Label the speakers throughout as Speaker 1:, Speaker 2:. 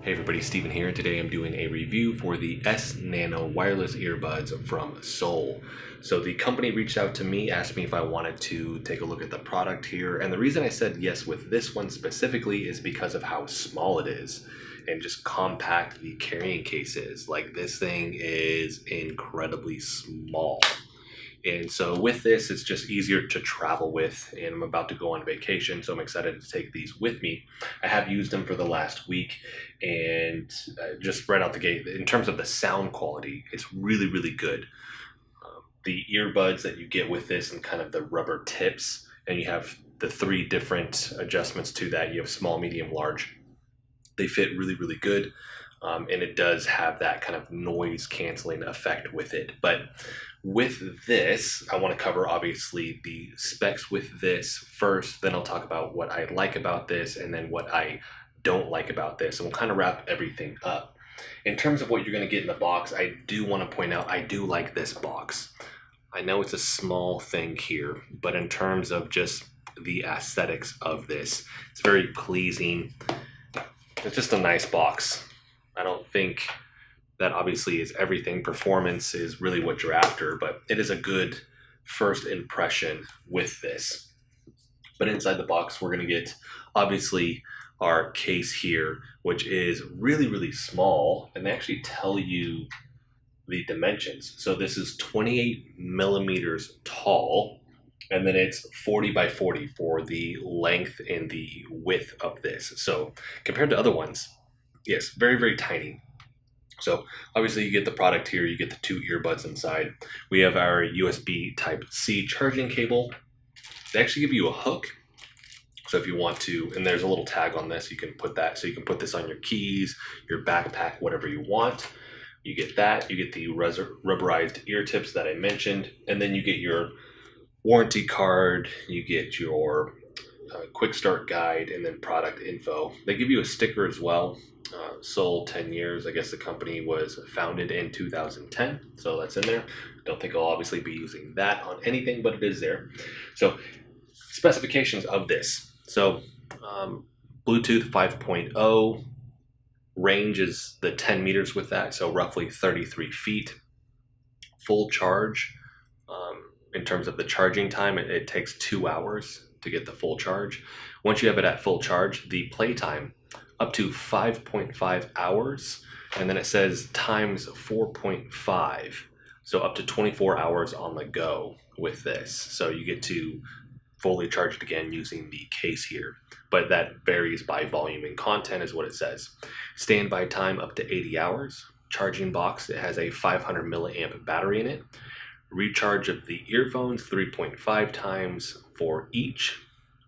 Speaker 1: Hey everybody, Steven here. Today I'm doing a review for the S-NANO wireless earbuds from SOUL. So the company reached out to me, asked me if I wanted to take a look at the product here. And the reason I said yes with this one specifically is because of how small it is and just compact the carrying case is. Like, this thing is incredibly small. And so with this, it's just easier to travel with, and I'm about to go on vacation, so I'm excited to take these with me. I have used them for the last week, and just right out the gate, in terms of the sound quality, it's really, really good. The earbuds that you get with this and kind of the rubber tips, and you have the three different adjustments to that. You have small, medium, large. They fit really, really good. And it does have that kind of noise canceling effect with it. But with this, I want to cover obviously the specs with this first, then I'll talk about what I like about this and then what I don't like about this, and we'll kind of wrap everything up. In terms of what you're going to get in the box, I do want to point out I do like this box. I know it's a small thing here, but in terms of just the aesthetics of this, it's very pleasing. It's just a nice box. I don't think that obviously is everything. Performance is really what you're after, but it is a good first impression with this. But inside the box, we're going to get obviously our case here, which is really, really small, and they actually tell you the dimensions. So this is 28 millimeters tall, and then it's 40 by 40 for the length and the width of this. So compared to other ones, yes, very, very tiny. So obviously you get the product here, you get the two earbuds inside. We have our USB Type-C charging cable. They actually give you a hook. So if you want to, and there's a little tag on this, you can put that, so you can put this on your keys, your backpack, whatever you want. You get that, you get the rubberized ear tips that I mentioned, and then you get your warranty card, you get your quick start guide, and then product info. They give you a sticker as well. SOUL 10 years. I guess the company was founded in 2010, so that's in there. Don't think I'll obviously be using that on anything, but it is there. So specifications of this. So Bluetooth 5.0, range is the 10 meters with that, so roughly 33 feet. Full charge, in terms of the charging time, it takes 2 hours to get the full charge. Once you have it at full charge, the play time up to 5.5 hours, and then it says times 4.5, so up to 24 hours on the go with this. So you get to fully charge it again using the case here, but that varies by volume and content is what it says. Standby time up to 80 hours. Charging box, it has a 500 milliamp battery in it. Recharge of the earphones 3.5 times for each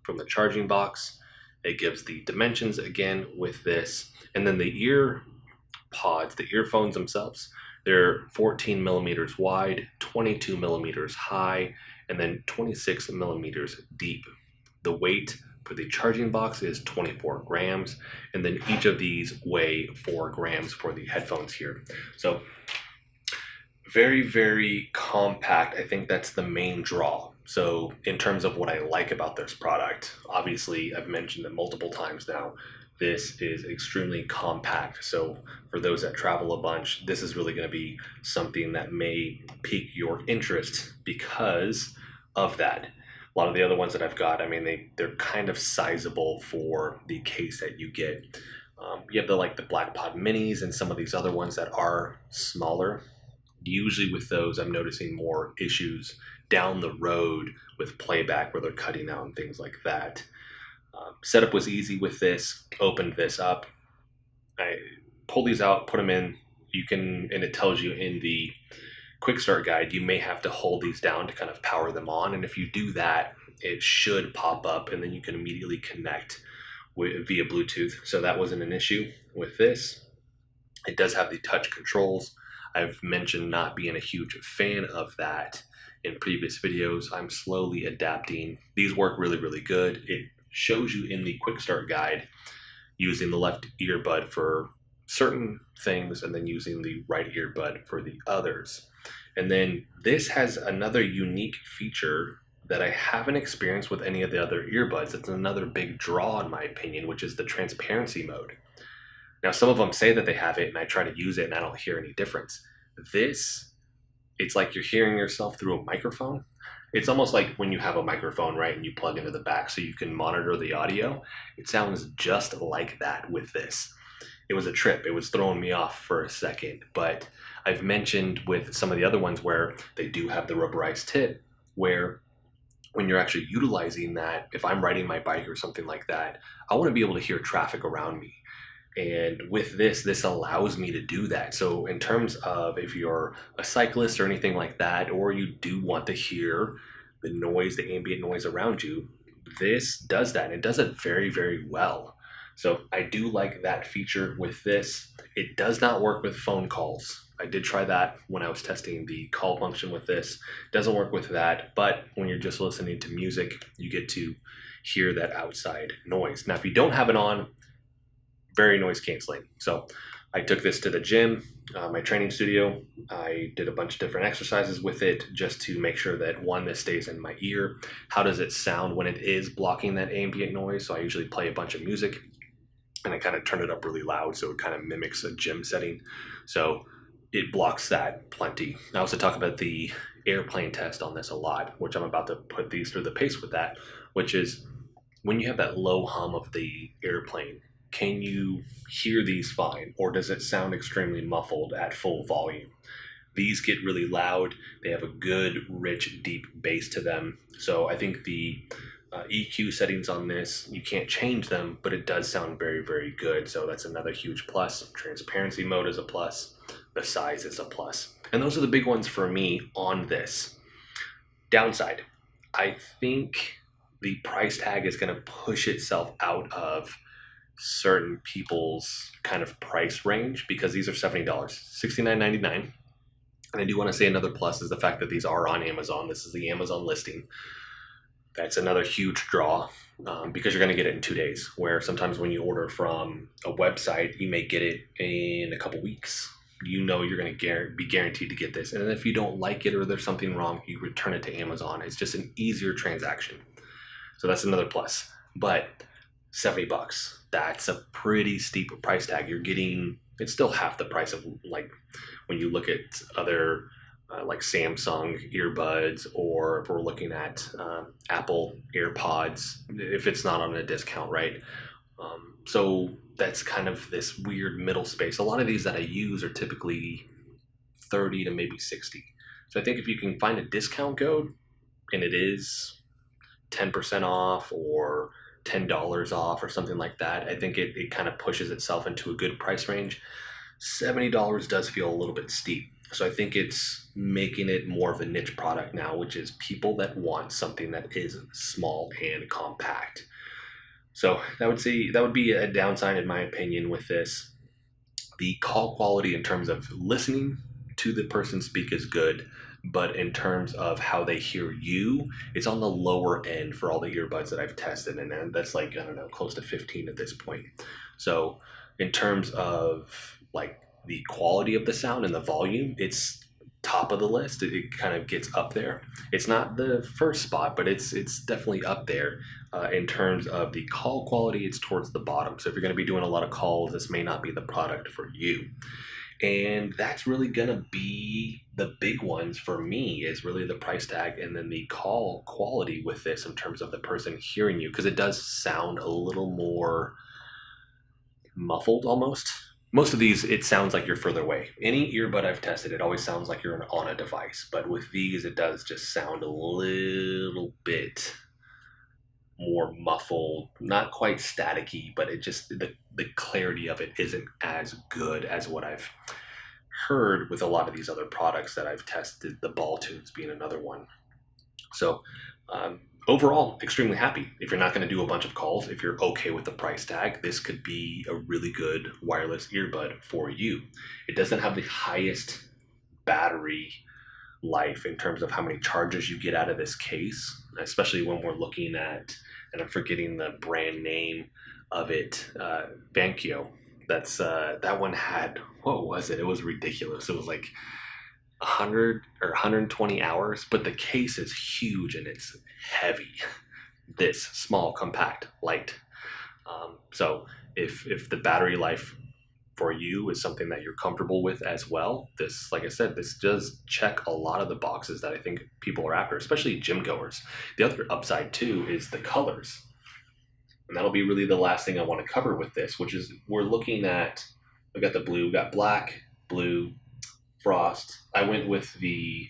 Speaker 1: from the charging box. It gives the dimensions again with this, and then the ear pods, the earphones themselves, they're 14 millimeters wide, 22 millimeters high, and then 26 millimeters deep. The weight for the charging box is 24 grams, and then each of these weigh 4 grams for the headphones here. So very, very compact. I think that's the main draw. So in terms of what I like about this product, obviously I've mentioned it multiple times now, this is extremely compact. So for those that travel a bunch, this is really going to be something that may pique your interest because of that. A lot of the other ones that I've got, I mean, they're kind of sizable for the case that you get. You have the Black Pod Minis and some of these other ones that are smaller. Usually with those, I'm noticing more issues down the road with playback where they're cutting out and things like that. Setup was easy with this. Opened this up. I pull these out, put them in. You can, and it tells you in the quick start guide, you may have to hold these down to kind of power them on. And if you do that, it should pop up and then you can immediately connect via Bluetooth. So that wasn't an issue with this. It does have the touch controls. I've mentioned not being a huge fan of that in previous videos. I'm slowly adapting. These work really, really good. It shows you in the quick start guide using the left earbud for certain things and then using the right earbud for the others. And then this has another unique feature that I haven't experienced with any of the other earbuds. It's another big draw in my opinion, which is the transparency mode. Now, some of them say that they have it, and I try to use it, and I don't hear any difference. This, it's like you're hearing yourself through a microphone. It's almost like when you have a microphone, right, and you plug into the back so you can monitor the audio. It sounds just like that with this. It was a trip. It was throwing me off for a second, but I've mentioned with some of the other ones where they do have the rubberized tip, where when you're actually utilizing that, if I'm riding my bike or something like that, I want to be able to hear traffic around me. And with this allows me to do that. So in terms of if you're a cyclist or anything like that, or you do want to hear the noise, the ambient noise around you, this does that. And it does it very, very well. So I do like that feature with this. It does not work with phone calls. I did try that when I was testing the call function with this. It doesn't work with that, but when you're just listening to music, you get to hear that outside noise. Now, if you don't have it on, very noise canceling. So I took this to the gym, my training studio. I did a bunch of different exercises with it just to make sure that one, this stays in my ear. How does it sound when it is blocking that ambient noise? So I usually play a bunch of music and I kind of turn it up really loud so it kind of mimics a gym setting. So it blocks that plenty. I also talk about the airplane test on this a lot, which I'm about to put these through the pace with that, which is when you have that low hum of the airplane, can you hear these fine, or does it sound extremely muffled at full volume? These get really loud. They have a good, rich, deep bass to them. So I think the EQ settings on this, you can't change them, but it does sound very, very good. So that's another huge plus. Transparency mode is a plus. The size is a plus. And those are the big ones for me on this. Downside, I think the price tag is going to push itself out of certain people's kind of price range because these are $70, $69.99. And I do want to say another plus is the fact that these are on Amazon. This is the Amazon listing. That's another huge draw because you're going to get it in 2 days, where sometimes when you order from a website, you may get it in a couple weeks. You know you're going to be guaranteed to get this. And if you don't like it or there's something wrong, you return it to Amazon. It's just an easier transaction. So that's another plus. But $70, that's a pretty steep price tag. You're getting, it's still half the price of like when you look at other like Samsung earbuds, or if we're looking at Apple AirPods, if it's not on a discount, right? So that's kind of this weird middle space. A lot of these that I use are typically 30 to maybe 60. So I think if you can find a discount code and it is 10% off or $10 off or something like that, I think it kind of pushes itself into a good price range. $70 does feel a little bit steep. So I think it's making it more of a niche product now, which is people that want something that is small and compact. So that would be a downside in my opinion with this. The call quality in terms of listening to the person speak is good, but in terms of how they hear you, it's on the lower end for all the earbuds that I've tested, and that's like, I don't know, close to 15 at this point. So in terms of like the quality of the sound and the volume, it's top of the list. It kind of gets up there. It's not the first spot, but it's definitely up there. In terms of the call quality, it's towards the bottom. So if you're going to be doing a lot of calls, this may not be the product for you. And that's really going to be the big ones for me, is really the price tag and then the call quality with this in terms of the person hearing you, because it does sound a little more muffled almost. Most of these, it sounds like you're further away. Any earbud I've tested, it always sounds like you're on a device. But with these, it does just sound a little bit more muffled, not quite staticky, but it just, the clarity of it isn't as good as what I've heard with a lot of these other products that I've tested, the ball tunes being another one. So overall, extremely happy. If you're not going to do a bunch of calls, if you're okay with the price tag, this could be a really good wireless earbud for you. It doesn't have the highest battery life in terms of how many charges you get out of this case, especially when we're looking at, and I'm forgetting the brand name of it, Vankyo. That's that one had, what was it? It was ridiculous. It was like 100 or 120 hours, but the case is huge and it's heavy. This small, compact, light. So if the battery life for you is something that you're comfortable with as well, this, like I said, this does check a lot of the boxes that I think people are after, especially gym goers. The other upside too is the colors. And that'll be really the last thing I want to cover with this, which is we're looking at, we've got the blue, we've got black, blue, frost. I went with the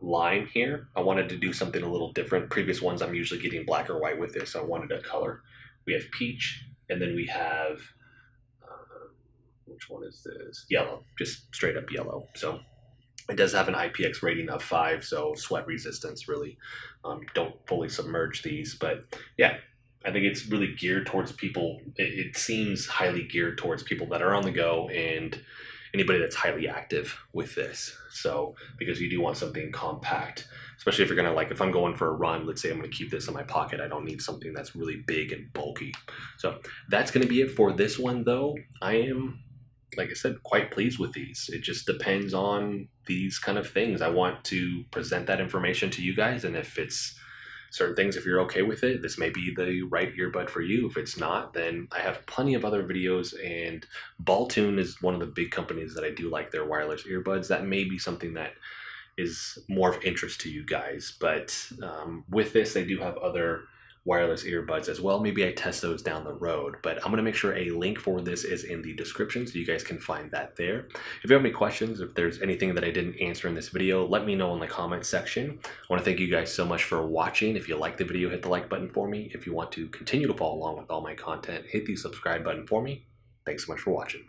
Speaker 1: lime here. I wanted to do something a little different. Previous ones I'm usually getting black or white with this, so I wanted a color. We have peach, and then we have, which one is this? Yellow, just straight up yellow. So it does have an IPX rating of 5, so sweat resistance really. Don't fully submerge these, but yeah, I think it's really geared towards people. It seems highly geared towards people that are on the go and anybody that's highly active with this. So because you do want something compact, especially if you're gonna, like, if I'm going for a run, let's say I'm gonna keep this in my pocket, I don't need something that's really big and bulky. So that's gonna be it for this one though. I am, like I said, quite pleased with these. It just depends on these kind of things. I want to present that information to you guys, and if it's certain things, if you're okay with it, this may be the right earbud for you. If it's not, then I have plenty of other videos, and Balltune is one of the big companies that I do like their wireless earbuds. That may be something that is more of interest to you guys, but with this, they do have other wireless earbuds as well. Maybe I test those down the road, but I'm going to make sure a link for this is in the description so you guys can find that there. If you have any questions, if there's anything that I didn't answer in this video, let me know in the comment section. I want to thank you guys so much for watching. If you like the video, hit the like button for me. If you want to continue to follow along with all my content, hit the subscribe button for me. Thanks so much for watching.